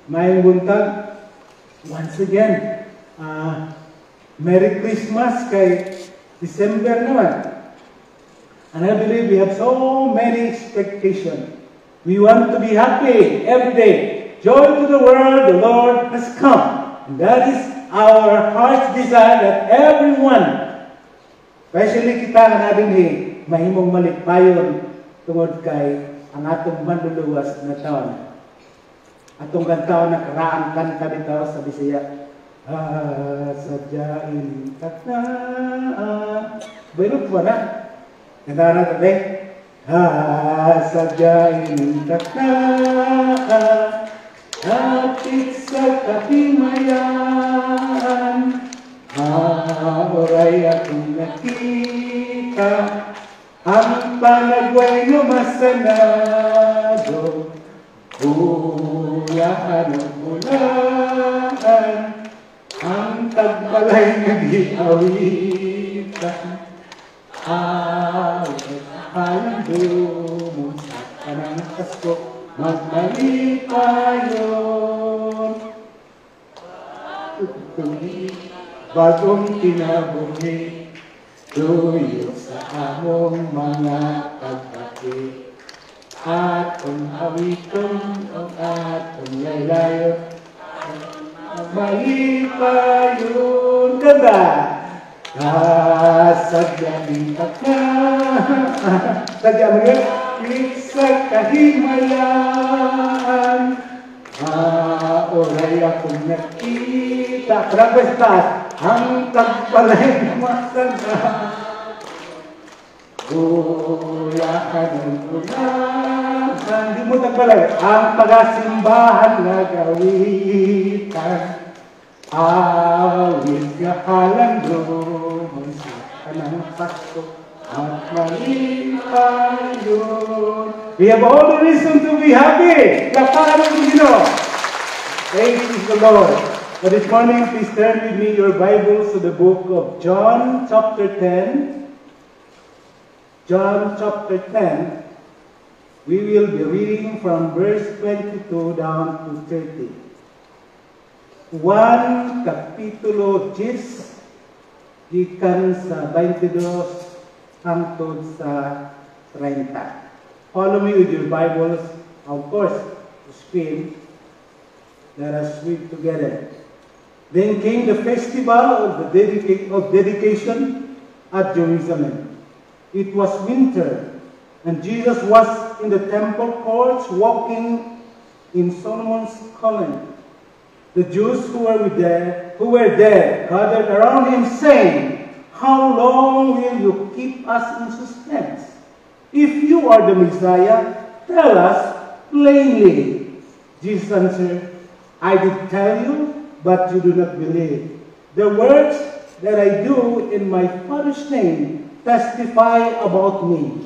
Maayong buntag. Once again, Merry Christmas kay December naman. And I believe we have so many expectations. We want to be happy every day. Joy to the world, the Lord has come. And that is our heart's desire that everyone, especially kita nga natin mahimong malipayon tungod kay ang atong manluluwas na taon. Atong kantaon na karaang kanta bitaw sa Bisaya. Sadyain ka na. Bayrot mo na. Kanta na tabi. Sadyain ka na. Hapit sa kahimayan. Oray akong nakita. Ang panagway lumasanado. Uyahan ang bulan, ang tagbalay nag-iawitan, alam mo sa kanang Pasko, magmalipayon. Bagong tinabuhi, tuyo sa among mga pagpapit. Atong awiton o atong laylayon, malipayon. Ganda! Kasadyain ka na. Sadya mo yun. Sa kahimayan, oray akong nakita. Krabestas, ang tagpalay masanda. Uyahan ang ulan, hindi mo tagbalay, ang pagasimbahan na gawitan. Awit ka kalando, sa kanang Pasko, at malipayon. We have all the reason to be happy. Kaparan ng Panginoon. Thank you the Lord. But this morning, please turn with me your Bibles to the book of John chapter 10. John chapter 10, we will be reading from verse 22 down to 30. One kapitulo 10, gikan sa 22 hangtod sa 30. Follow me with your Bibles, of course, to screen. Let us read together. Then came the festival of the dedication at Jerusalem. It was winter, and Jesus was in the temple courts walking in Solomon's column. The Jews who were there gathered around him, saying, "How long will you keep us in suspense? If you are the Messiah, tell us plainly." Jesus answered, "I did tell you, but you do not believe. The works that I do in my Father's name testify about me.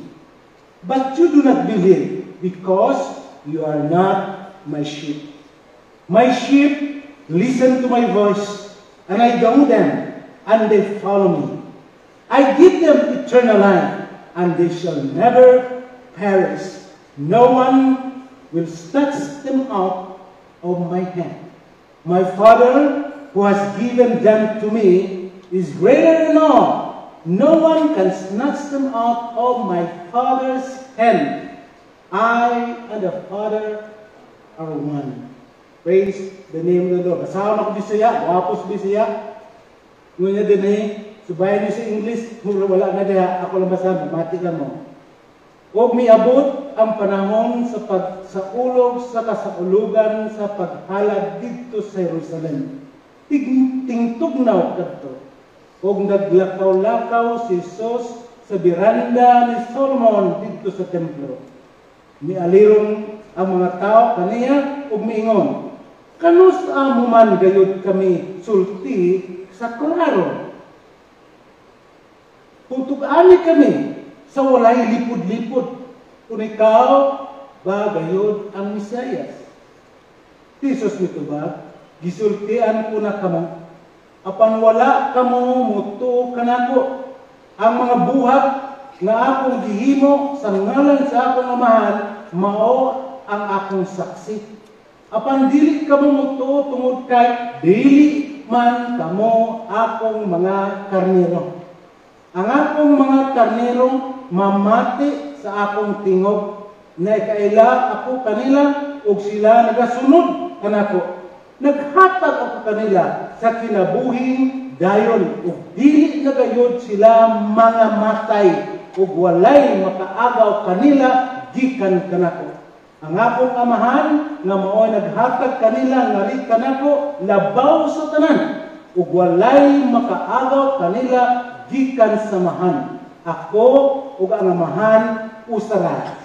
But you do not believe, because you are not my sheep. My sheep listen to my voice, and I know them, and they follow me. I give them eternal life, and they shall never perish. No one will snatch them out of my hand. My Father, who has given them to me, is greater than all. No one can snatch them out of my Father's hand. I and the Father are one." Praise the name of the Lord. Kasama ko Bisaya, wapos Bisaya. Ngunya din subayan niyo sa English, wala na diha, ako lang basa, mati lang mo. Huwag miabot ang panahon sa ulog sa kasaulugan sa paghalad dito sa Jerusalem. Tingtugnaw kadto. Huwag naglakaw-lakaw si Jesus sa biranda ni Solomon dito sa templo. Mialirong ang mga tao kaniya ug miingon, "Kanus amo man gayud kami sulti sa klaro. Putug-ani kami sa walay lipod-lipod. Kung ikaw ba gayud ang Mesiyas?" Jesus nito ba, gisultian ko na kamo, apan wala kamo muto kanako. Ang mga buhat nga akong gihimo sa ngalan sa akong amahan, mao ang akong saksi. Apan dili kamo mutuo tungod kay dili man kamo akong mga karnero. Ang akong mga karnero mamati sa akong tingog, na kaila ako kanila ug sila nagasunod kanako. Naghatag ako kanila sa kinabuhing dayon ug dili nagayod sila mga matay ug walay makaagaw kanila gikan kanako. Ang akong amahan nga mao'y naghatag kanila nga ri kanako labaw sa tanan ug walay makaagaw kanila gikan samahan. Ako ug ang amahan usara.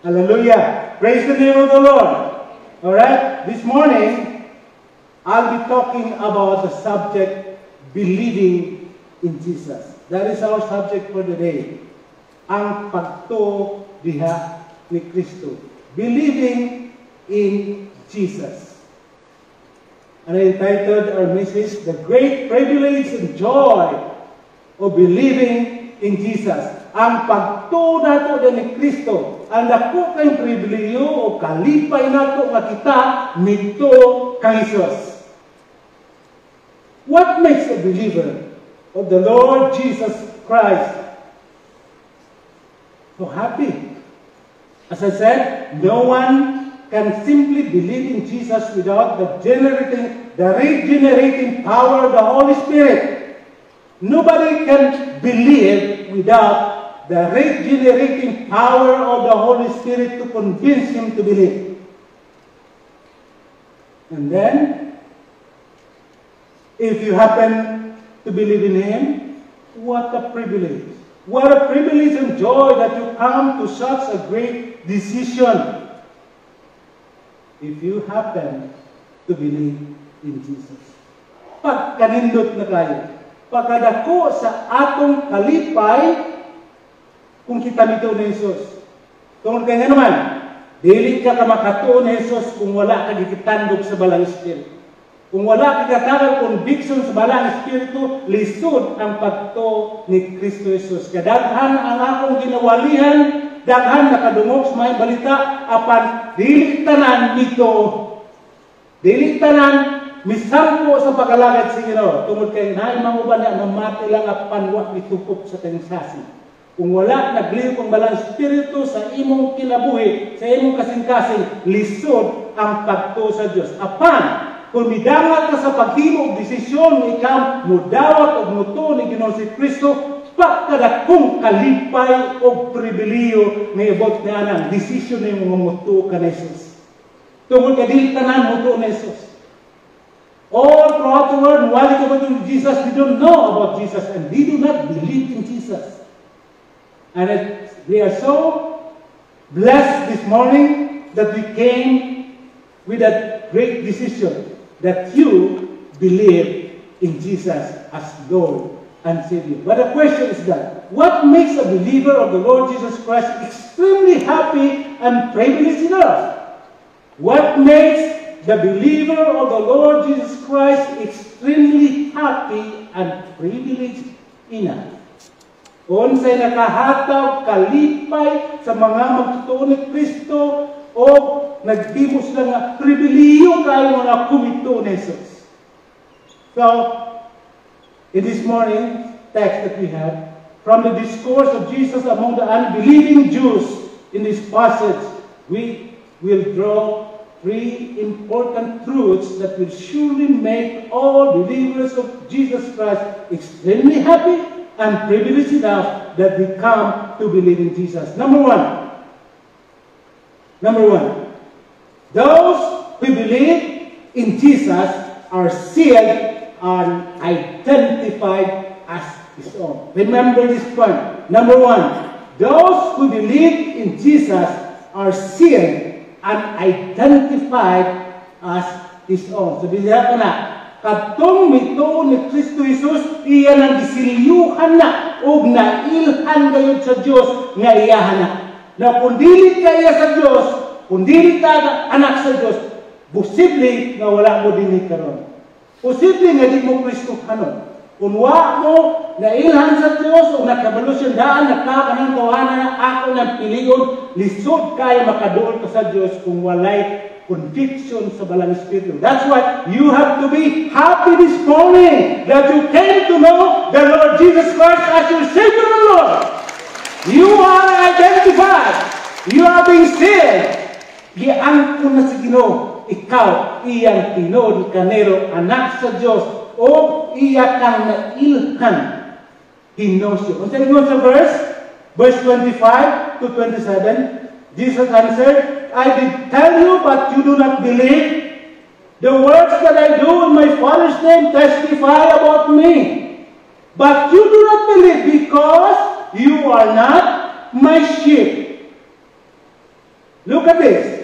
Hallelujah! Praise the name of the Lord. All right, this morning I'll be talking about the subject believing in Jesus. That is our subject for today. Ang pagtuo diha ni Kristo. Believing in Jesus. And I entitled our message, The Great Privilege and Joy of Believing in Jesus. Ang pagtuo nato ni Kristo. Ang dako kay pribileyo o kalipay nato nga kita nito kay Jesus. What makes a believer of the Lord Jesus Christ so happy? As I said, no one can simply believe in Jesus without the regenerating power of the Holy Spirit. Nobody can believe without the regenerating power of the Holy Spirit to convince him to believe. And then, if you happen to believe in Him, what a privilege. What a privilege and joy that you come to such a great decision. If you happen to believe in Jesus. Pagkanindot na kayo. Pagkadako sa atong kalipay kung kita mito ni Jesus. Tungkol kayo nga naman, dili ka makatuo ni Jesus kung wala ka gikitandog sa balang Espiritu. Kung wala kikatagal conviction sa balang Espiritu, lisod ang pagto ni Kristo Jesus. Kadaghan ang akong ginawalihan, daghan nakadungog sa may balita, apan dili tanan nito. Dili tanan misampo sa pagkalagad sa Ginoo. Tungod kay naay manguban na mamati lang apan wa mitukop sa tensasi. Kung wala nagliw ang balang Espiritu sa imong kinabuhi, sa imong kasing-kasing, lisod ang pagto sa Dios. Apan kung midangat ka sa paghimo og desisyon nga ikaw mudawat og muto ni Ginoong si Kristo, pagkadakong kalipay og pribiliyo nga ibot niya ang desisyon ni mo muto ka ni Jesus. Tungod ka dili tanan muto ni Jesus. All throughout the world, wali ka ba to Jesus, they don't know about Jesus and they do not believe in Jesus. And we are so blessed this morning that we came with that great decision that you believe in Jesus as Lord and Savior. But the question is that, what makes a believer of the Lord Jesus Christ extremely happy and privileged enough? What makes the believer of the Lord Jesus Christ extremely happy and privileged enough? Unsay nakahataw kalipay sa mga magtutuo ni Kristo o nagdimos lang nga pribiliyo kayo mga kumito ni Jesus. So, in this morning text that we have, from the discourse of Jesus among the unbelieving Jews in this passage, we will draw three important truths that will surely make all believers of Jesus Christ extremely happy and privileged enough that we come to believe in Jesus. Number one, those who believe in Jesus are sealed and identified as His own. Remember this point. Number one, those who believe in Jesus are sealed and identified as His own. So, bilihan ka na. Katong mito ni Kristo Jesus, iya nang gisilyuhan na o nailhan kayo sa Diyos nga iyahan na. Na kung dili ka iya sa Diyos, kung dili ka anak sa Diyos, posible nga wala mo din karon. Posible nga di mo Kristo kanon. Kung wa mo nailhan sa Diyos o nakabalo siya daan, nakakanang tawanan na ako ng piliyon, lisod kayo makadoon ka sa Diyos kung walay conviction sa Balang Espiritu. That's why you have to be happy this morning that you came to know the Lord Jesus Christ as your Savior and Lord. You are identified. You are being saved. Giangkon na si Ginoo, ikaw iyang tinod kanero anak sa Dios o iya kang nailhan. He knows you. Unsa ingon sa verse 25 to 27, Jesus answered, I did tell you, but you do not believe. The works that I do in my Father's name testify about me. But you do not believe because you are not my sheep. Look at this.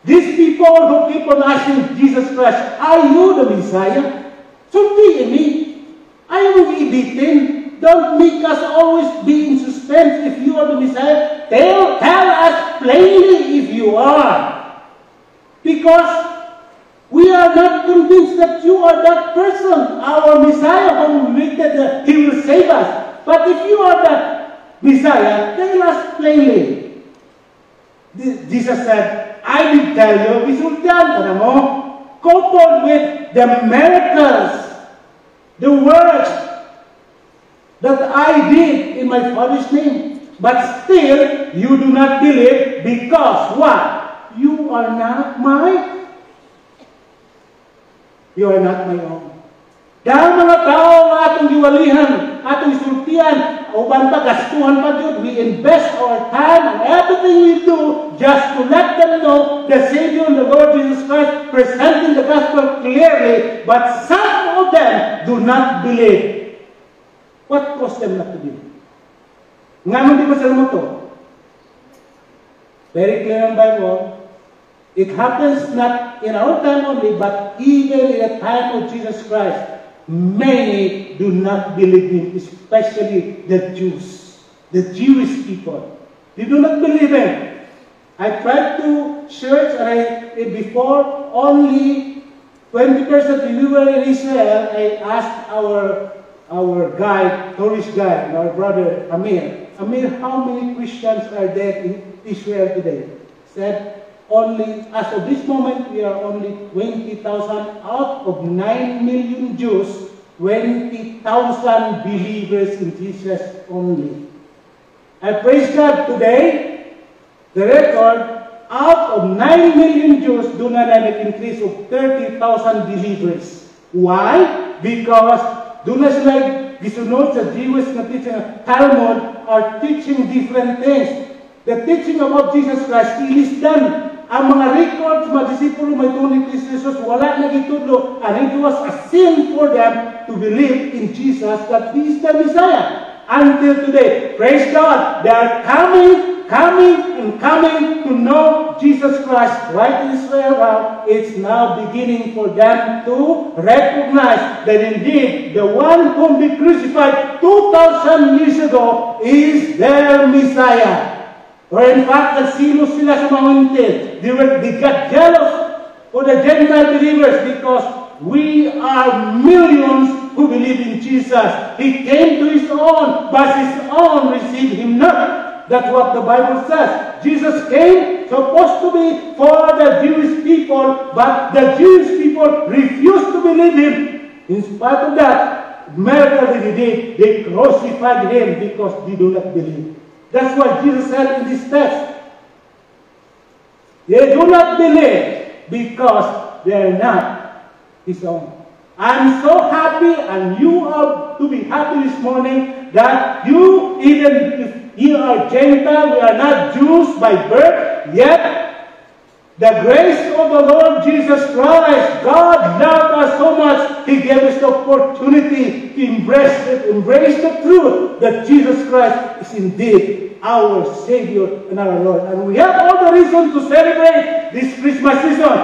These people who keep on asking Jesus Christ, are you the Messiah? Sulti me. Ayaw ibitin. Don't make us always be in suspense if you are the Messiah. Tell us plainly if you are. Because we are not convinced that you are that person, our Messiah, who waited that He will save us. But if you are that Messiah, tell us plainly. Jesus said, I did tell you, bisultian, coupled with the miracles, the works that I did in my Father's name. But still, you do not believe because what? You are not my own. Dahil mga tao nga atong giwalihan, atong isultian, uban pa, gastuhan pa yun, we invest our time and everything we do just to let them know the Savior, the Lord Jesus Christ, presenting the gospel clearly, but some of them do not believe. What caused them not to believe? Ngayon di ba sila mo to? Very clear ang Bible. It happens not in our time only, but even in the time of Jesus Christ, many do not believe Him, especially the Jews, the Jewish people. They do not believe Him. I tried to search, and before only 20% when we were in Israel, I asked our guide, tourist guide, our brother Amir, how many Christians are there in Israel today? Said, only, as of this moment, we are only 20,000 out of 9 million Jews, 20,000 believers in Jesus only. I praise God today, the record, out of 9 million Jews, do not have an increase of 30,000 believers. Why? Because do not like gisunod sa Jewish na teaching, Talmud are teaching different things. The teaching about Jesus Christ, ilisdan. Ang mga records, mga disipulo, may tunig ni Jesus, wala na gitudlo, and it was a sin for them to believe in Jesus that He is the Messiah. Until today, praise God, they are coming to know Jesus Christ right in Israel now. It's now beginning for them to recognize that indeed the one whom they crucified 2,000 years ago is their Messiah. Or in fact, nagsilos sila sa mga until. They got jealous for the Gentile believers because we are millions who believe in Jesus. He came to His own, but His own received Him not. That's what the Bible says. Jesus came supposed to be for the Jewish people, but the Jewish people refused to believe Him. In spite of that miracle that He did, they crucified Him because they do not believe. That's what Jesus said in this text. They do not believe because they are not His own. I'm so happy, and you are to be happy this morning that you, even if you are Gentile, we are not Jews by birth, yet the grace of the Lord Jesus Christ, God loved us so much, He gave us the opportunity to embrace the truth that Jesus Christ is indeed our Savior and our Lord. And we have all the reason to celebrate this Christmas season.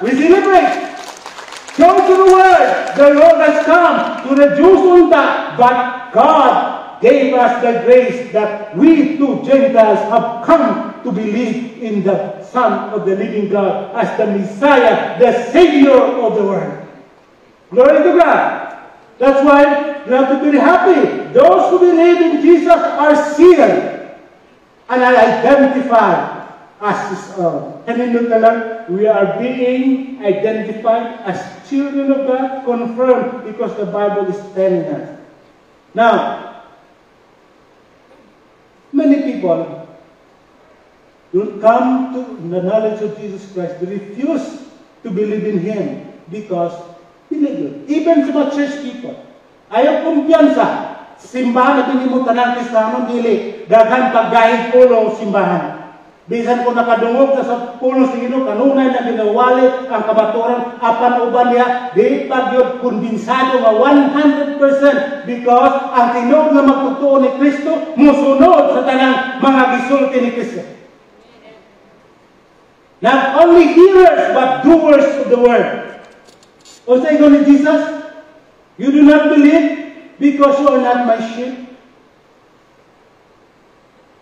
We celebrate. Go to the world. The Lord has come to the Jews on that, but God gave us the grace that we too, Gentiles, have come to believe in the Son of the living God as the Messiah, the Savior of the world. Glory to God. That's why you have to be happy. Those who believe in Jesus are sealed and are identified as His own. Kanino lang, we are being identified as children of God, confirmed because the Bible is telling us. Now, many people don't come to the knowledge of Jesus Christ. They refuse to believe in Him because illegal. Even sa mga church people, ayaw kumpiyansa. Simbahan na pinimutan ng Kristiyano, dili. Daghan paggahit pulo simbahan. Bisan ko nakadungog na sa pulo sa Ginoo, kanunay na ginawali ang kabaturan, apan uban niya, di pagyod konbinsado nga 100% because ang tinuod na magtutuo ni Kristo, musunod sa tanang mga gisulti ni Kristo. Not only hearers, but doers of the word. O sa ingon ni Jesus, you do not believe because you are not my sheep.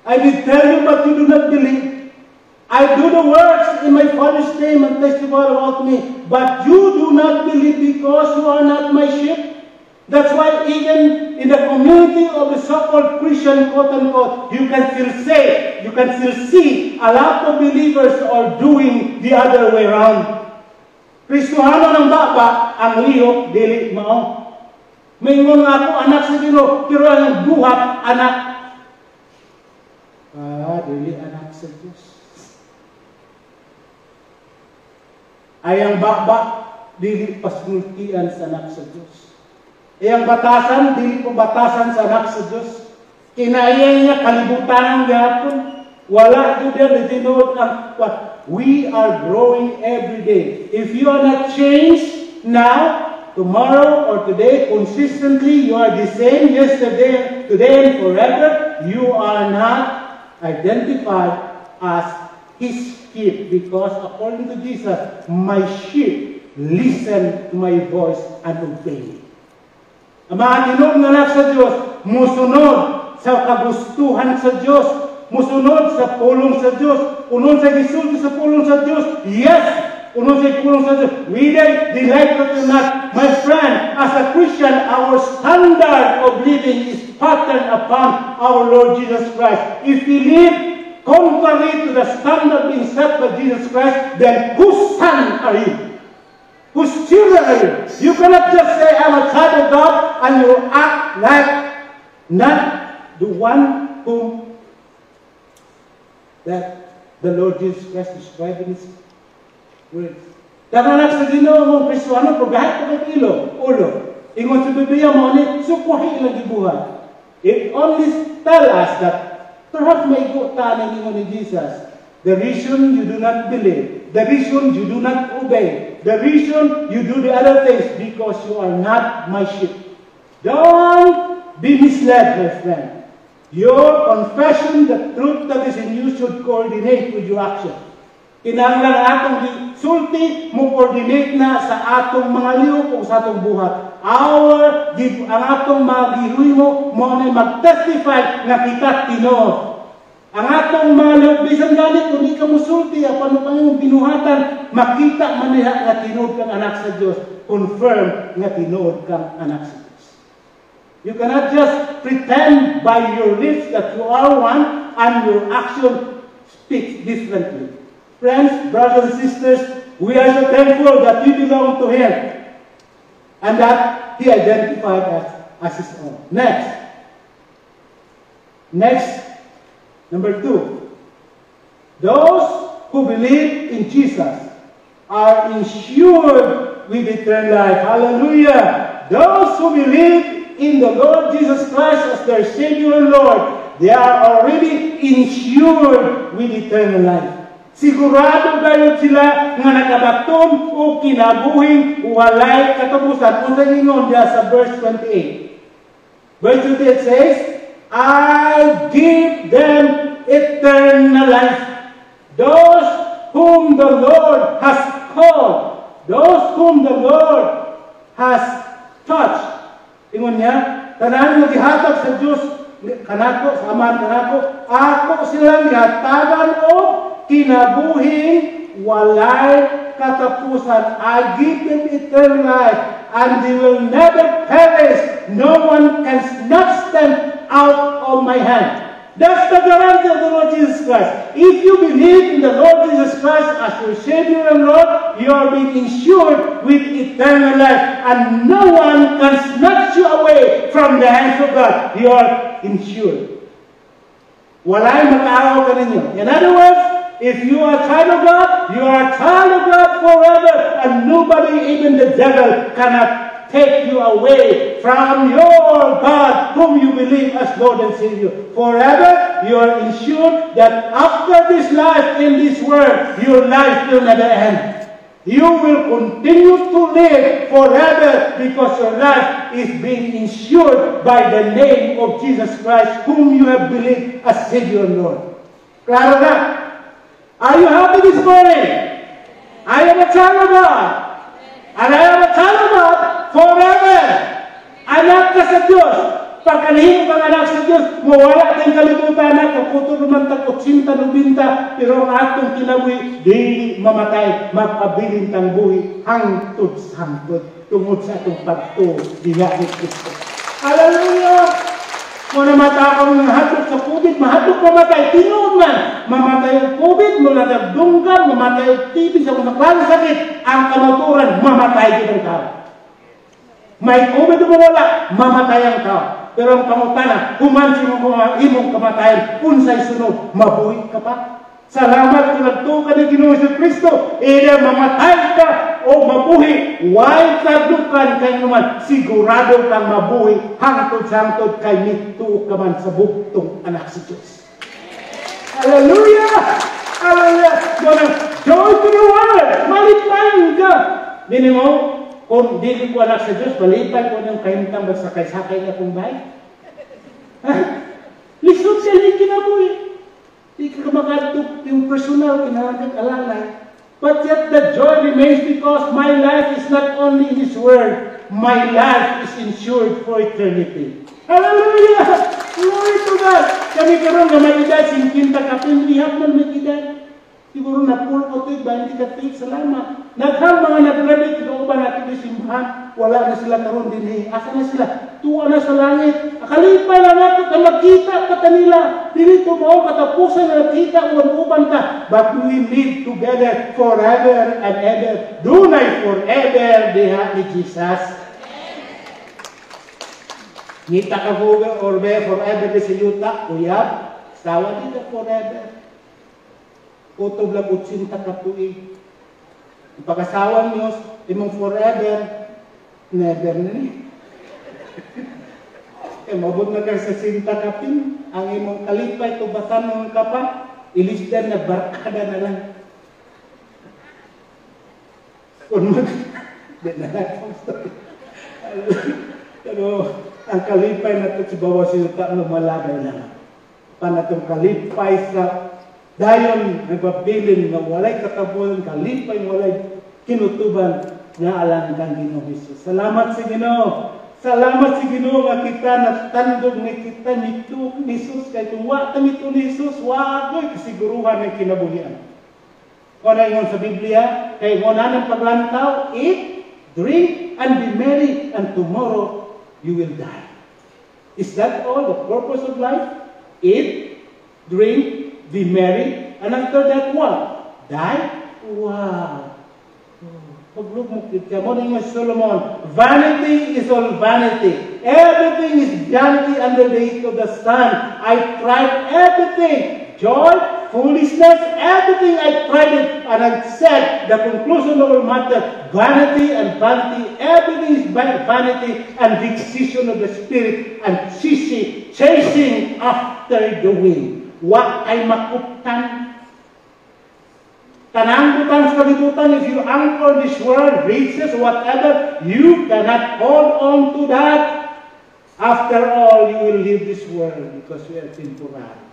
I did tell you, but you do not believe. I do the works in my Father's name and testify about me, but you do not believe because you are not my sheep. That's why even in the community of the so-called Christian, quote-unquote, you can still see a lot of believers are doing the other way around. Kristohano ng baba, ang lihok, dili mao. Mingon nga ako, anak sa Ginoo, pero ang buhat, anak. Dili anak sa Diyos. Ay ang baba, dili pasultian sa anak sa Diyos. Ay ang batasan, dili po batasan sa anak sa Diyos. Kinaya niya kalibutan ang gapon. Wala ito din, tinuod ang we are growing every day. If you are not changed now, tomorrow or today, consistently, you are the same yesterday, today, and forever, you are not identified as His sheep, because according to Jesus, my sheep listen to my voice and obey me. Ang mga tinuod nga anak sa Diyos, musunod sa kagustuhan sa Diyos, musunod sa pulong sa Diyos, unod sa gisulti sa pulong sa Diyos. Yes! Unod sa pulong sa Diyos. Whether they like it or not, my friend, as a Christian, our standard of living is patterned upon our Lord Jesus Christ. If we live contrary to the standard being set by Jesus Christ, then whose son are you? Whose children are you? You cannot just say, I'm a child of God, and you act like not the one whom that the Lord Jesus Christ described in His words. Kananak sa Ginoo mong Kristiyano, pagahit ko kay ulo. Ingon sa Biblia mo, sukwahi ilang gibuhat. It only tell us that perhaps may gutan ingon ni Jesus. The reason you do not believe, the reason you do not obey, the reason you do the other things, because you are not my sheep. Don't be misled, my friend. Your confession, the truth that is in you, should coordinate with your action. Kinahanglan atong sulti mo coordinate na sa atong mga lihok o sa atong buhat. Ang atong mga gihoy mo na mag-testify na kita tinuod. Ang atong mga lihok, bisan ganit, kung di ka musulti, paano pa yung binuhatan, makita man niya na tinuod kang anak sa Diyos. Confirm na tinuod kang anak sa Diyos. You cannot just pretend by your lips that you are one and your action speaks differently. Friends, brothers and sisters, we are so thankful that we belong to Him and that He identified us as His own. Next, number 2. Those who believe in Jesus are insured with eternal life. Hallelujah! Those who believe in the Lord Jesus Christ as their Savior and Lord, they are already insured with eternal life. Sigurado kayo sila nga nakabaton o kinabuhing walay katapusan. Kung sa ingon diya sa verse 28. Verse 28 says, I give them eternal life. Those whom the Lord has called, those whom the Lord has touched. Ingon niya, tanan nga gihatag sa Dios kanako, sa aman kanako, ako silang gihatagan o kinabuhing walay katapusan. I give them eternal life, and they will never perish. No one can snatch them out of my hand. That's the guarantee of the Lord Jesus Christ. If you believe in the Lord Jesus Christ as your Savior and Lord, you are being insured with eternal life. And no one can snatch you away from the hands of God. You are insured. Walay mag-aaw ka ninyo. In other words, if you are a child of God, you are a child of God forever. And nobody, even the devil, cannot take you away from your God whom you believe as Lord and Savior. Forever, you are ensured that after this life in this world, your life will never end. You will continue to live forever because your life is being insured by the name of Jesus Christ whom you have believed as Savior and Lord. Klaro na? Are you happy this morning? I am a child of God. And I am a child of God forever. Anak ka sa Diyos. Pagkalihim kang anak sa Diyos, mawala din kalibutan na, kaputo naman tag 80-90, pero ang atong kinabuhi, di mamatay, magpabilin tang buhi, hangtod sa hangtod, tungod sa atong pagto, diha ni Kristo. Hallelujah! Kung namata akong mahatok sa COVID, mahatok mamatay, tinood man, mamatay ang COVID, mamatay dunggan, mamatay ang TB, sa mga klaseng sakit, ang kamaturan, mamatay din ang tao. May COVID mo wala, mamatay ang tao. Pero ang pangutana, humansin mo mga imong kamatayan, unsay sunod, mabuhi ka pa. Salamat kung nagtuka ni Ginoong Jesucristo, either mamatay ka o mabuhi, why kadukan kay naman, sigurado kang mabuhi, hangtod-hangtod kay nito ka man sa buktong anak si Diyos. Hallelujah! Hallelujah! Joy to the world! Malipayan ka! Dini mo, kung di ko anak sa Diyos, malipay ko ng kahintang magsakay-sakay na kong bahay. Lisod siya, hindi kinabuhi. Di ka magadok yung personal, kinahanggang alalay. But yet the joy remains because my life is not only in this world, my life is insured for eternity. Hallelujah! Glory to God! Kami karoon na may edad, 50 kapin, lihat man may edad. Siguro na pull ko ito, 20 kapin, salamat. Naghang mga nag-graduate, ito ba natin yung simbahan? Wala na sila karoon din eh. Asa na sila? Tuwa na sa langit. Akalipay na nato ka magkita ka kanila. Dito mo katapusan na nakita uwan-uban ka. But we live together forever and ever. Dunay forever diha ni Jesus. Ngita ka forever di sa yuta. Uyab, sawa dito forever. Utob lang 80 ka tuig. Ang pag-asawang Diyos, imong forever, never na ni. Mabot na ka sa 60 kapin, ang imong kalipay, tubatan ng kapa, ilisdan na barkada na lang. Kung di na lang. Pero ang kalipay na ito sa bawa sinuta, lumalabay lang. Panatong kalipay sa dayon nagpabilin nga walay katabunan, kalipay, walay kinutuban nga alam kang Ginoong Hesus. Salamat sa Ginoo. Salamat sa Ginoo nga kita natandog ni kita nito ni Hesus kay kung wa ta nito ni Hesus, wagoy kasiguruhan ng kinabuhian. Kung ingon sa Biblia, kay ngonan ang paglantaw, eat, drink, and be merry, and tomorrow you will die. Is that all the purpose of life? Eat, drink, be merry, and after that what? Die? Wow! Paglog mo kita mo ng Solomon, vanity is all vanity. Everything is vanity under the heat of the sun. I tried everything. Joy, foolishness, everything I tried it. And I said, the conclusion of all matter, vanity and vanity, everything is vanity and vexation of the spirit and chasing after the wind. Wa ay makuptan. Tanang butang sa kalibutan, if you anchor this world, riches, whatever, you cannot hold on to that. After all, you will leave this world because we are temporary.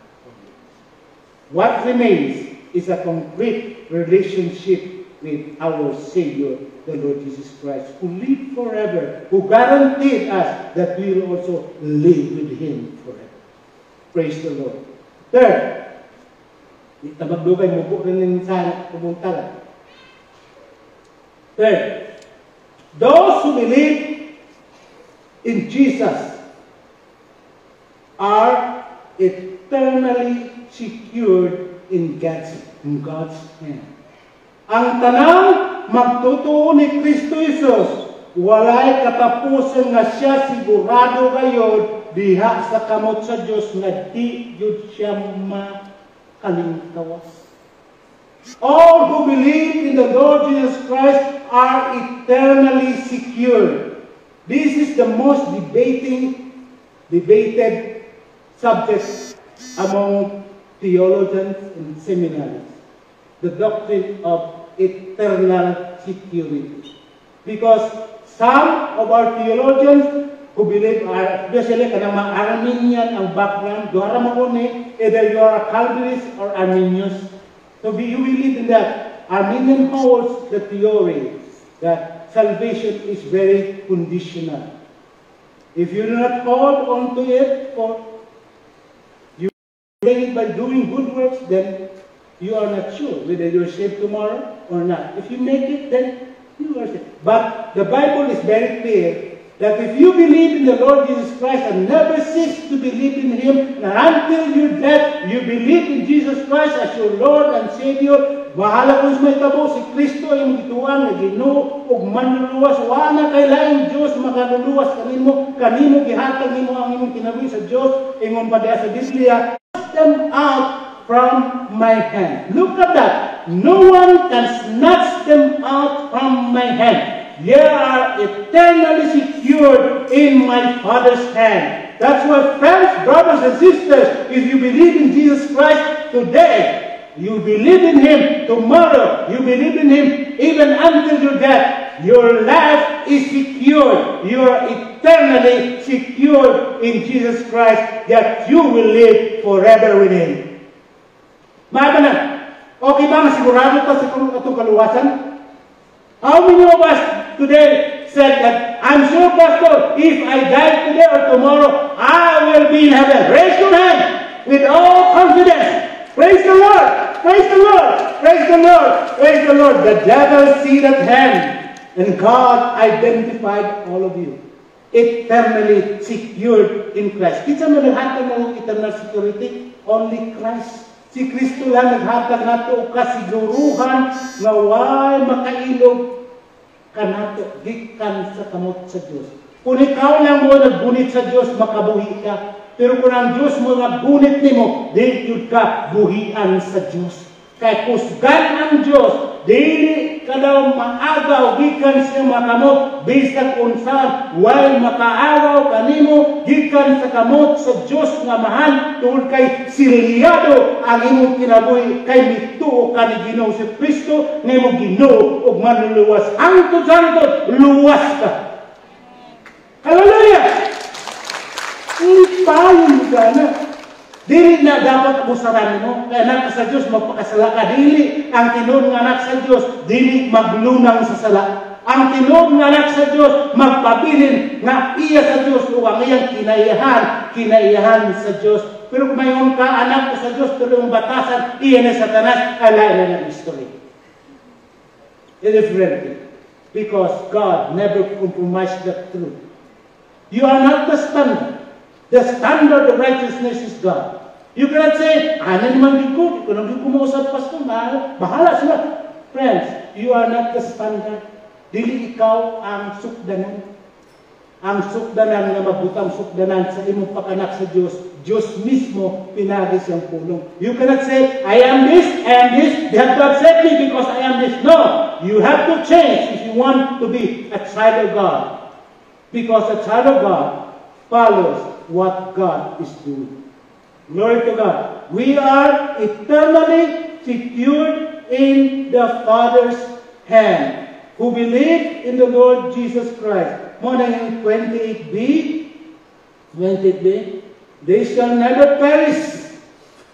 What remains is a concrete relationship with our Savior, the Lord Jesus Christ, who lived forever, who guaranteed us that we will also live with Him forever. Praise the Lord. Third, itabagdugay mo po rin yung minsan pumunta. Third, those who believe in Jesus are eternally eternally secured in God's hand. Ang tanang magtutuo ni Kristo Jesus, walay katapusan nga siya sigurado gayod diha sa kamot sa Dios nga di yun siya makalingkawas. All who believe in the Lord Jesus Christ are eternally secured. This is the most debated subject among theologians and seminaries. The doctrine of eternal security. Because some of our theologians who believe are, especially kanang mga Arminian ang background, duhara mo either you are a Calvinist or Arminius. So you believe in that. Arminian holds the theory that salvation is very conditional. If you do not hold on to it, or you gain it by doing good works, then you are not sure whether you're saved tomorrow or not. If you make it, then you are saved. But the Bible is very clear that if you believe in the Lord Jesus Christ and never cease to believe in Him, and until your death, you believe in Jesus Christ as your Lord and Savior, bahala kung may tabo si Kristo yung gituan na Ginoo ug manluluwas, wala kay laing Dios makaluluwas kanimo gihatag nimo ang imong kinabuhi sa Dios ingon pa diha sa Biblia, cast them out from my hand. Look at that. No one can snatch them out from my hand. They are eternally secured in my Father's hand. That's why, friends, brothers and sisters, if you believe in Jesus Christ today, you believe in Him tomorrow, you believe in Him even until your death, your life is secured. You are eternally secured in Jesus Christ, that you will live forever with Him. Mga okay ba na sigurado ka sa itong kaluwasan? How many of us today said that, I'm sure, Pastor, if I die today or tomorrow, I will be in heaven? Raise your hand with all confidence. Praise the Lord! Praise the Lord! Praise the Lord! Praise the Lord! The devil see that hand, and God identified all of you. Eternally secured in Christ. Kita mo naghatag ng eternal security? Only Christ. Si Kristo lang naghatag nato o kasiguruhan nga way makailog kanato gikan sa kamot sa Dios. Kung ikaw lang mo nagbunit sa Dios, makabuhi ka. Pero kung ang Dios mo nagbunit nimo, di jud ka buhian sa Dios. Kay kusgan ang Dios, dili ka daw maagaw gikan sa makamot bisag unsa way makaagaw kanimo gikan sa kamot sa Dios nga mahal tungod kay silyado ang imong kinabuhi kay mituo ka ni Ginoo si Kristo nimo Ginoo ug manluluwas hangtod luwas ka. Hallelujah! Hindi pa yung gana. Dili na dapat abusaran mo. Kaya anak sa Diyos, magpakasala ka. Dili ang tinuod nga anak sa Diyos, dili maglunang sa sala. Ang tinuod nga anak sa Diyos, magpabilin nga iya sa Diyos o ang iyang kinaiyahan sa Diyos. Pero kung mayon ka, anak sa Diyos, pero yung batasan, iya na Satanas, alay na ng history. Differently. Because God never compromised the truth. You are not the standard. The standard of righteousness is God. You cannot say, ano naman ko naman kumausap pastor, bahala sila. Friends, you are not the standard. Dili ikaw ang sukdanan. Ang sukdanan nga mabutang sukdanan sa imong pag-anak sa Diyos, Diyos mismo pinagi siyang pulong. You cannot say, I am this, they have to accept me because I am this. No, you have to change if you want to be a child of God. Because a child of God follows what God is doing. Glory to God. We are eternally secured in the Father's hand. Who believe in the Lord Jesus Christ. More than 28b, they shall never perish.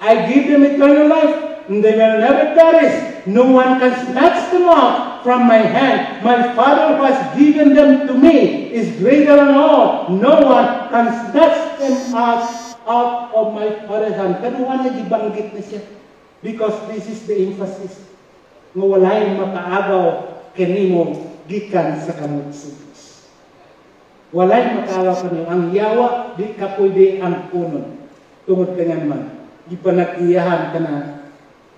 I give them eternal life, and they will never perish. No one can snatch them out from my hand. My Father who has given them to me is greater than all. No one can snatch them out of my Father's hand. Kanuhan na gibanggit na siya. Because this is the emphasis. Nga walay makaagaw kanimo gikan sa kamot sa Diyos. Walay makaagaw kanimo. Ang yawa, di ka pwede ang punon. Tungod ka nga naman. gipanag-iyahan ka na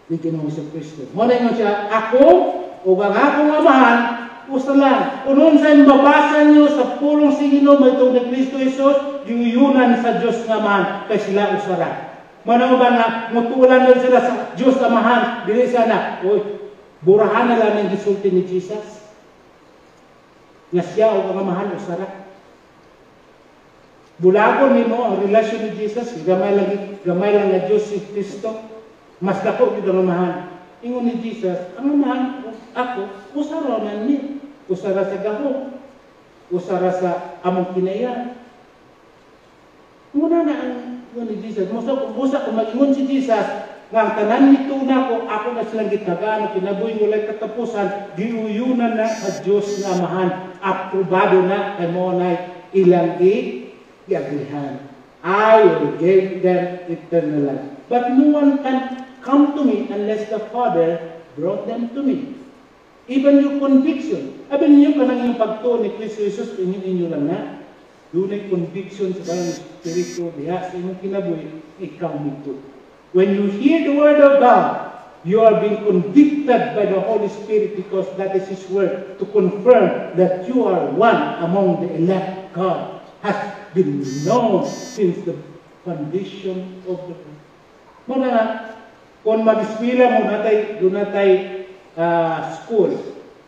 ni Ginoong Kristo. Muna mo siya, ako o ang akong amahan, usa lang. Kung sa'yo mabasa niyo sa pulong singino, may itong ni Kristo Jesus, giuyunan sa Diyos nga amahan, kay sila usara. Muna ba nga, mutulan na sila sa Diyos amahan, dili sana, burahan na lang ang gisulti ni Jesus. Nga siya o ang amahan usara. Bulagon ni mo ang relasyon ni Jesus, gamay lang nga Diyos si Kristo, mas dako yung ang amahan. Ingon ni Jesus, ang amahan ako, usara man ni. Usara sa gahong, usara sa among kinaya. Muna na ang ni Jesus. Musa kung mag-ingon si Jesus, nga ang tanan nito na ko, ako na silang gitagaan, kinabuhi mo lang katapusan, giuyunan na sa Diyos nga amahan, aprobado na, kay mo na ilang i-agrihan. I will give them eternal life. But no one can come to me unless the Father brought them to me. Even your conviction. Abi ninyo ka nang yung pagtuon ni Kristo Jesus, inyo lang na. Doon ay conviction sa parang Espiritu, diha sa inyong kinabuhi, ikaw nito. When you hear the Word of God, you are being convicted by the Holy Spirit because that is His Word to confirm that you are one among the elect. God has been known since the foundation of the world. Muna, kung mag-eskwela mo doon natay school,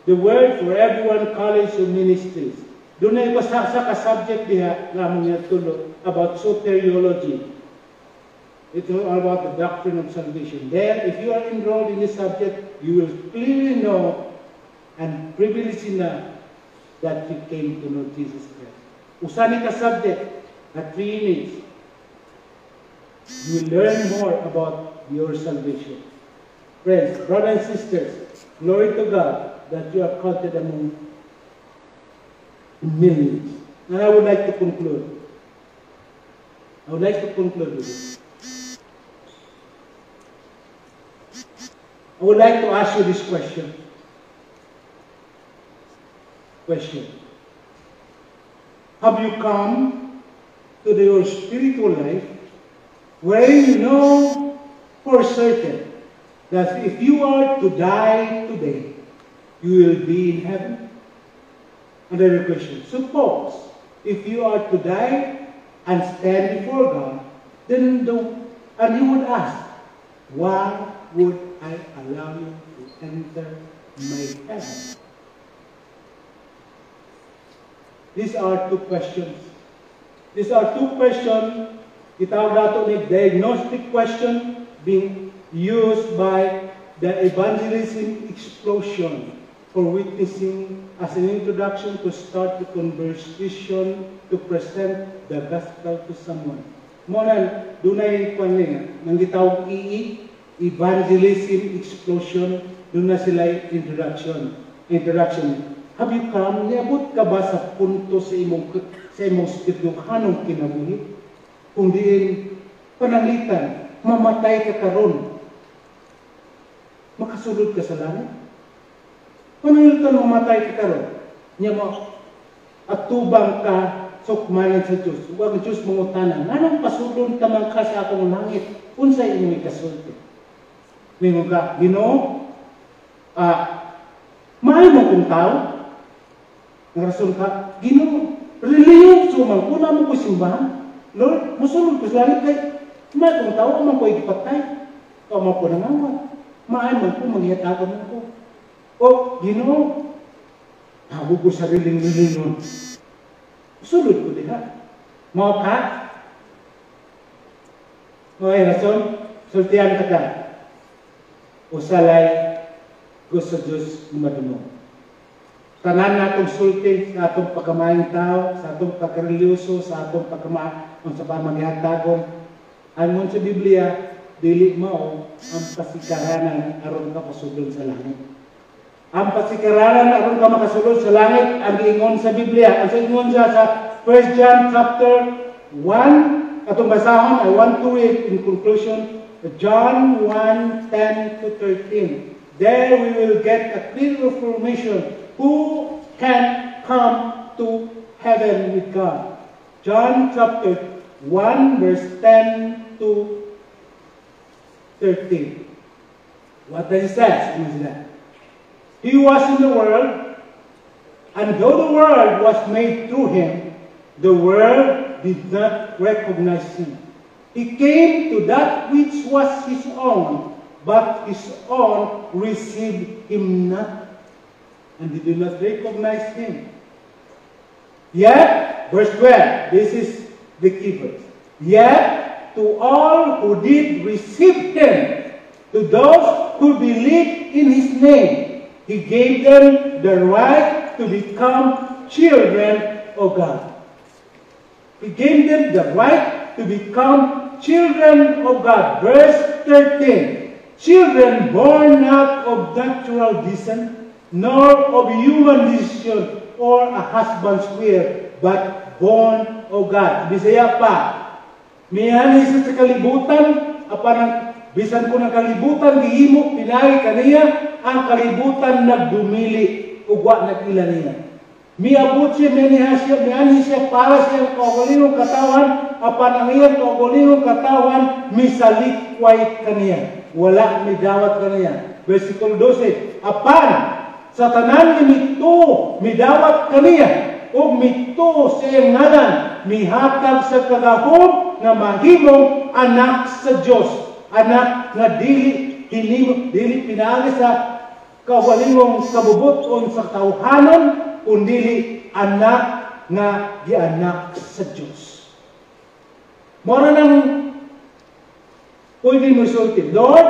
the Word for Everyone College of Ministries. Doon ay sa ka-subject diha nga mong tulo about soteriology. It's all about the doctrine of salvation. There, if you are enrolled in this subject, you will clearly know and privileged enough that you came to know Jesus Christ. Usani ka subject at 3 units, you will learn more about your salvation. Friends, brothers and sisters, glory to God that you are counted among millions. And I would like to conclude. I would like to conclude with this. I would like to ask you this question. Have you come to your spiritual life where you know for certain that if you are to die today, you will be in heaven? Another question. Suppose if you are to die and stand before God, then and He would ask, why would I allow you to enter my heaven? These are two questions. These are two questions, itawag nato ni diagnostic question being used by the evangelism explosion for witnessing as an introduction to start the conversation to present the gospel to someone. Muna, dunay kwan niya, nang gitawag evangelism explosion, doon na sila introduction. Have you come? Niabot ka ba sa punto sa imong spirituhanong kinabuhi? Kung diin pananglitan, mamatay ka karon, makasulod ka sa langit? Pananglitan, mamatay ka karon, niya mo, atubang ka, sukmayan sa Diyos. Huwag ang Diyos mangutanan. Anong pasulod ka man ka sa akong langit? Unsay imong ikasulti? Mingon ka, Ginoo, maayo mo kong tao? Ang rason ka, Ginoo, religyoso man, kuna mo ko simbahan. Lord, musulod ko sa langit kay, maayo kong tao, amang ko igipatay. O, amang ko nangawat. Maayo man ko, mangyatagon mo ko. O, Ginoo, tawag ko sariling nun. Sulod ko diha. Mao ka? May rason, sultihan ka ka. Usalay, gusto Diyos madumog. Tanan natong sulti sa atong pagkamayang tao, sa atong pagkarelyoso, sa atong pagkamayang sa pamagihatagon. Angon sa Biblia, dili mao ang pasikaranan aron ka pasulod sa langit. Ang pasikaranan aron ka makasulod sa langit, ang giingon sa Biblia. Ang ingon siya sa 1 John chapter 1, atong basahon, I want to read in conclusion, John 1:10-13. There we will get a clear information who can come to heaven with God. John chapter 1 verse 10 to 13. What does it say? He was in the world, and though the world was made through him, the world did not recognize him. He came to that which was his own, but his own received him not, and they did not recognize him. Yet, verse 12, this is the key verse. Yet, to all who did receive him, to those who believed in his name, he gave them the right to become children of God. He gave them the right to become children of God. Verse 13, children born not of natural descent, nor of human decision or a husband's will, but born of God. Bisaya pa, mihan isa sa kalibutan, apan bisan ko ng kalibutan, gihimo, pinay kaniya, ang kalibutan nagdumili, ugwa nagila niya. Miabot siya, miani siya para siyang kaugalingong katawan, apan ang iyang kaugalingong katawan, misalikway kaniya. Wala, may dawat kaniya. Versikulo 12, apan, sa tanan ni mito, midawat kaniya, o mito sa iyang ngalan, mihatag sa kagahom na mahimong anak sa Diyos. Anak nga dili pinagi sa kaugalingong kabubuton sa tawhanon, kundili anak nga gianak sa Diyos. Mora nang pwede mo sulti, Lord,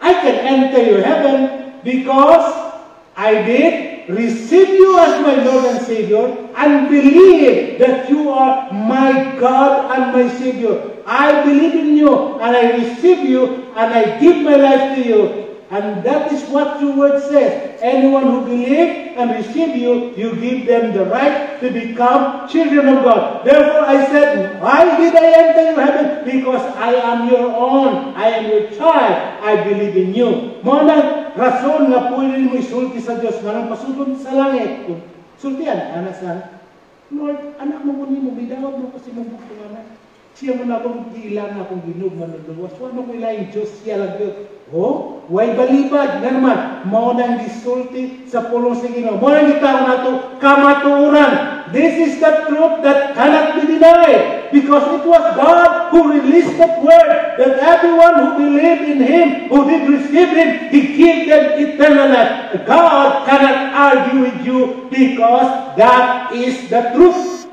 I can enter your heaven because I did receive you as my Lord and Savior and believe that you are my God and my Savior. I believe in you and I receive you and I give my life to you. And that is what your word says. Anyone who believes and receive you, you give them the right to become children of God. Therefore I said, why did I enter your heaven? Because I am your own. I am your child. I believe in you. Muna, rason nga pwede mo isulti sa Diyos nga nang pasulod sa langit. Sultian, anak sa Lord, anak mo mo, bidawat mo kasi mong bukong anak. Siya mo na akong ilan akong ginog manuluwas. Wano ko ilaing Diyos siya lang yun. Oh, way balibad. Nga naman, mao nang gisulti sa pulong sa Ginoo. Mao nang gitaw na ito, kamatuoran. This is the truth that cannot be denied. Because it was God who released that word. That everyone who believed in Him, who did receive Him, He gave them eternal life. God cannot argue with you because that is the truth.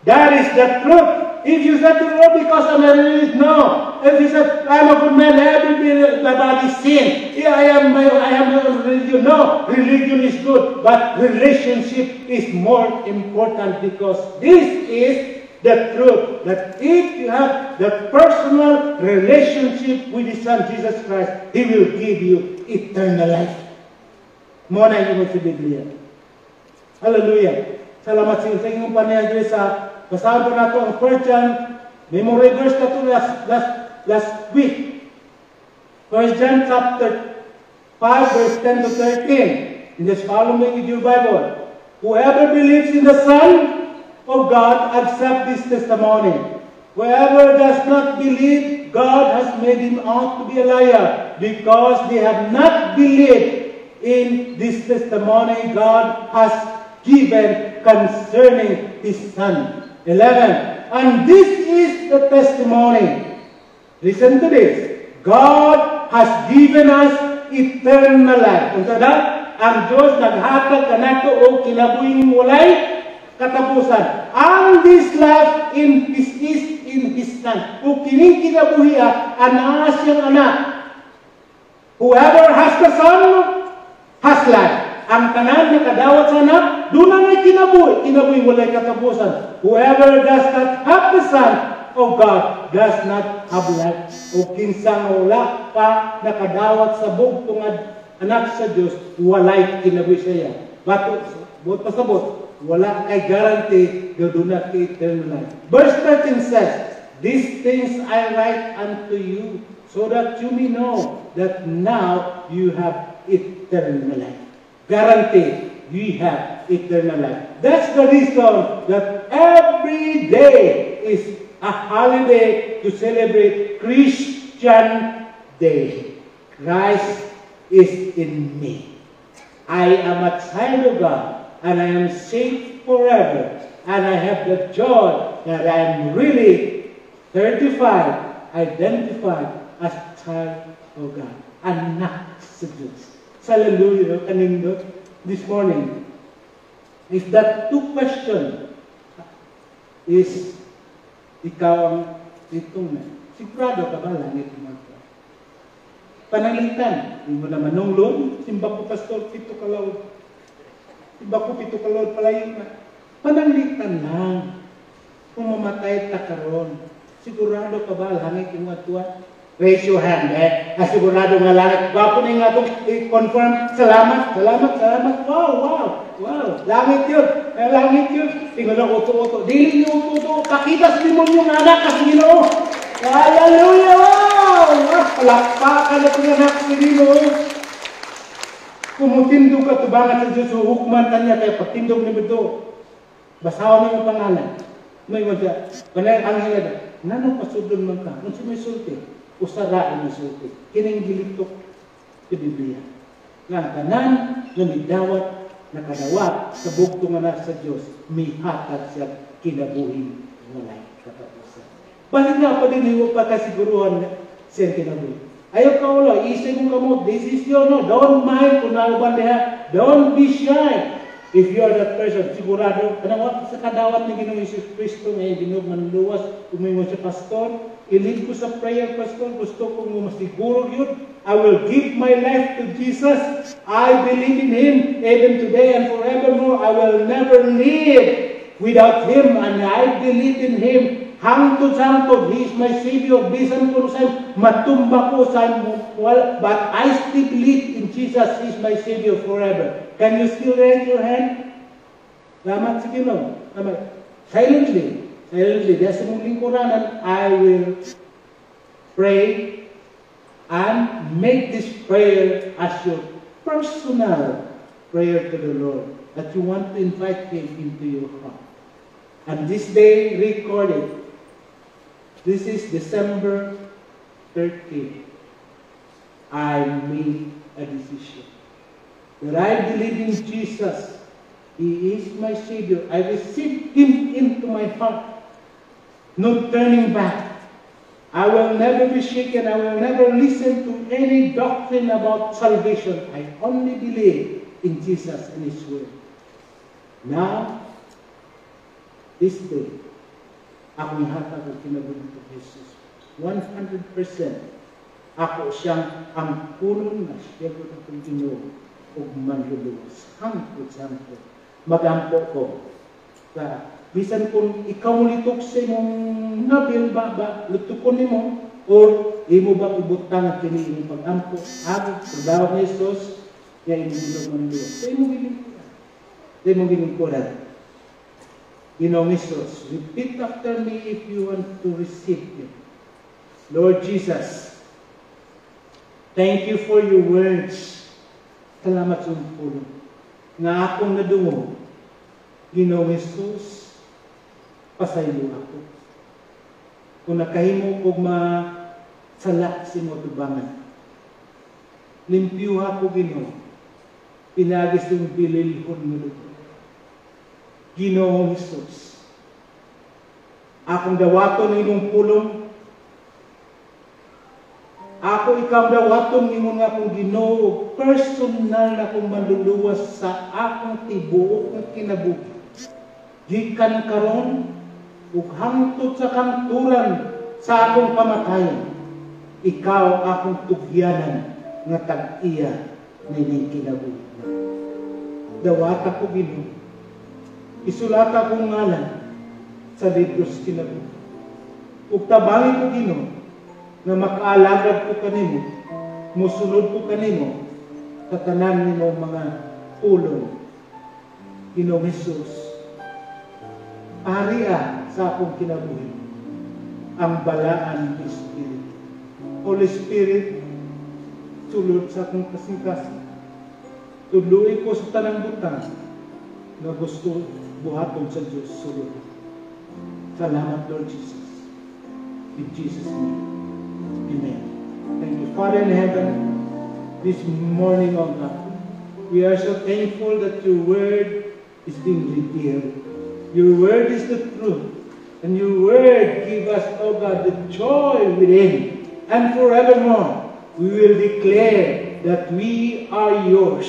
That is the truth. If you said to the Lord, because I'm a religious, no. If you said, I'm a good man, I will be about sin. Yeah, I am a religion. No, religion is good, but relationship is more important because this is the truth. That if you have the personal relationship with His Son, Jesus Christ, He will give you eternal life. Muna yung sa Biblia. Hallelujah. Salamat sa inyong panayagay sa basahan po nato ang 1 John, memory verse na ito last week. 1 John chapter 5 verse 10 to 13. And just follow me with your Bible. Whoever believes in the Son of God accept this testimony. Whoever does not believe, God has made him out to be a liar, because they have not believed in this testimony God has given concerning His Son. 11. And this is the testimony. Listen to this. God has given us eternal life. Kung sada, ang Diyos naghatag kanato o kinabuhing walay katapusan. And this life is in His Son. O kining kinabuhiya, anaa siyang anak. Whoever has the Son has life. Ang tanan na kadawat sa anak, doon na may kinabuhi walay katapusan. Whoever does not have the Son of God does not have life. O kinsang wala pa nakadawat sa bugtong anak sa Diyos, walay kinabuhi siya. But pasabot, wala kay guarantee na doon na kay eternal life. Verse 13 says, these things I write unto you, so that you may know that now you have eternal life. Guarantee we have eternal life. That's the reason that every day is a holiday to celebrate Christian day. Christ is in me. I am a child of God, and I am saved forever. And I have the joy that I am really certified, identified as child of God. Anak sa Diyos. Hallelujah, kanindot. This morning, if that two question is ikaw ang itong sigurado ka ba langit mo? Pananglitan, hindi mo naman nunglon, simba ko pastor, pito kalawad. Simba ko pito kalawad palayo na. Pananglitan lang. Kung mamatay ta karon, sigurado ka ba langit yung atuan? Raise your hand, sigurado nga langit. Gwapo na yung atong i-confirm. Salamat. Wow. Langit yun. Langit yun. Tingnan na uto-uto. Dili niyo uto-uto. Pakita sa demonyo nga anak kasi Ginoo. Hallelujah! Wow! Palakpakan na itong anak sa Ginoo. Kumutindog ka tubangan sa Diyos, hukman ka niya, kaya pagtindog ni Bedo. Basaw niyo ang pangalan. May wala. Panay ang anghel na. Nanong pasudon man ka? Kung may sulti, usaraan yung sulti. Kining gilitok sa Biblia. Nga tanan, namidawat, nakadawat, sa bugto nga na sa Diyos, may hatag siya kinabuhin. Walay katapusan. Balik nga pa din yung pagkasiguruhan siya kinabuhin. Ayaw ka wala, isay mong kamot, this is your no. Don't mind kung nauban niya. Don't be shy. If you are that person, sigurado, kanawat sa kadawat ni Ginoong Isus Kristo ngayon, Ginoong manluwas, umingon sa pastor, ilid ko sa prayer, pastor, gusto kong masiguro yun. I will give my life to Jesus. I believe in Him, even today and forevermore. I will never live without Him, and I believe in Him. Hangtod, He is my Savior. Bisan ko sa matumba ko sa but I still believe in Jesus. He is my Savior forever. Can you still raise your hand? Lamat sa Ginoo. Silently. Dahil sa mong lingkuranan, I will pray and make this prayer as your personal prayer to the Lord. That you want to invite Him into your heart. And this day recorded, this is December 30. I made a decision that I believe in Jesus. He is my Savior. I received Him into my heart. No turning back. I will never be shaken. I will never listen to any doctrine about salvation. I only believe in Jesus and His Word. Now, this day, akong hatag ang kinabuhi ko Jesus. 100%. Ako siyang ang punong na siyempre ng Ginoo ug manluluwas. Hangtod. Magampo ko. Bisan kung ikaw litok sa imong nabil ba, lutukon nimo or imo ba ibutang at kini imong pagampo. Agad, pagdawag ni Jesus, niya imong Ginoo manluluwas. Sa imong ginungkuran. Ginoong Jesus, repeat after me if you want to receive Him. Lord Jesus, thank you for your words. Salamat sa pulo. Nga akong nadungo, Ginoong Jesus, pasaylo ako. Kung nakahimo kong masalak si mo tubangan, limpyo ako, Ginoo, pinagis yung bililhon mo luto. Ginoong Jesus, akong dawaton ng imong pulong, ako ikaw dawaton ng imong akong Ginoo, personal na akong manluluwas sa akong tibuok ng kinabuhi. Gikan karon ug hangtod sa kanturan sa akong pamatayon, ikaw akong tugyanan nga tag-iya nining kinabuhi. Dawata ko, Ginoo, isulata kong ngalan sa libros kinabuhi. Ug tabangi ko, Ginoo, nga makaalagad ko kanimo, musunod ko kanimo sa tanan nimo mga pulong. Ginoong Jesus, ariya sa akong kinabuhi ang balaan ng Espiritu. Holy Spirit, sulod sa akong kasing-kasing. Tuluy ko sa tanang butang na gusto buhaton sa Diyos sulod. Salamat, Lord Jesus. In Jesus' name, Amen. Thank you, Father in heaven, this morning, oh God. We are so thankful that your word is being revealed. Your word is the truth. And your word give us, oh God, the joy within. And forevermore, we will declare that we are yours.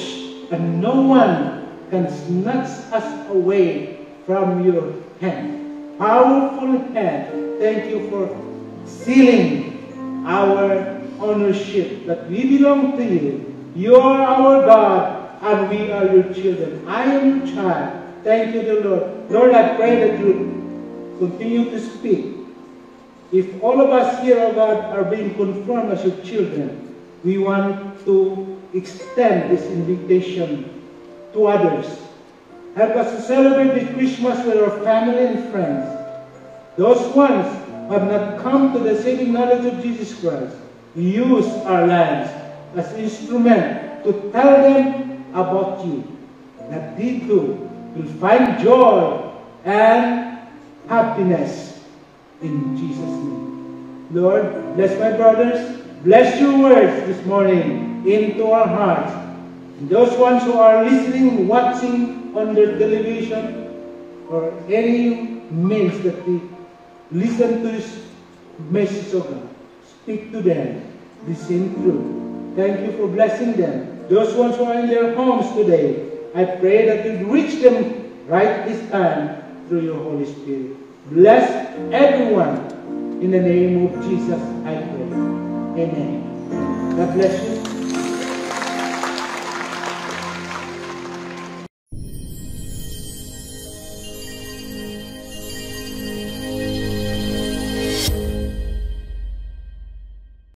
And no one can snatch us away from your hand. Powerful hand. Thank you for sealing our ownership, that we belong to you. You are our God, and we are your children. I am your child. Thank you, the Lord. Lord, I pray that you continue to speak. If all of us here, oh God, are being confirmed as your children, we want to extend this invitation to others. Help us to celebrate this Christmas with our family and friends. Those ones who have not come to the saving knowledge of Jesus Christ, use our lives as instrument to tell them about you, that they too will find joy and happiness in Jesus' name. Lord, bless my brothers. Bless your words this morning into our hearts. And those ones who are listening, watching on their television, or any means that they listen to this message of God, speak to them the same truth. Thank you for blessing them. Those ones who are in their homes today, I pray that you reach them right this time through your Holy Spirit. Bless everyone. In the name of Jesus, I pray. Amen. God bless you.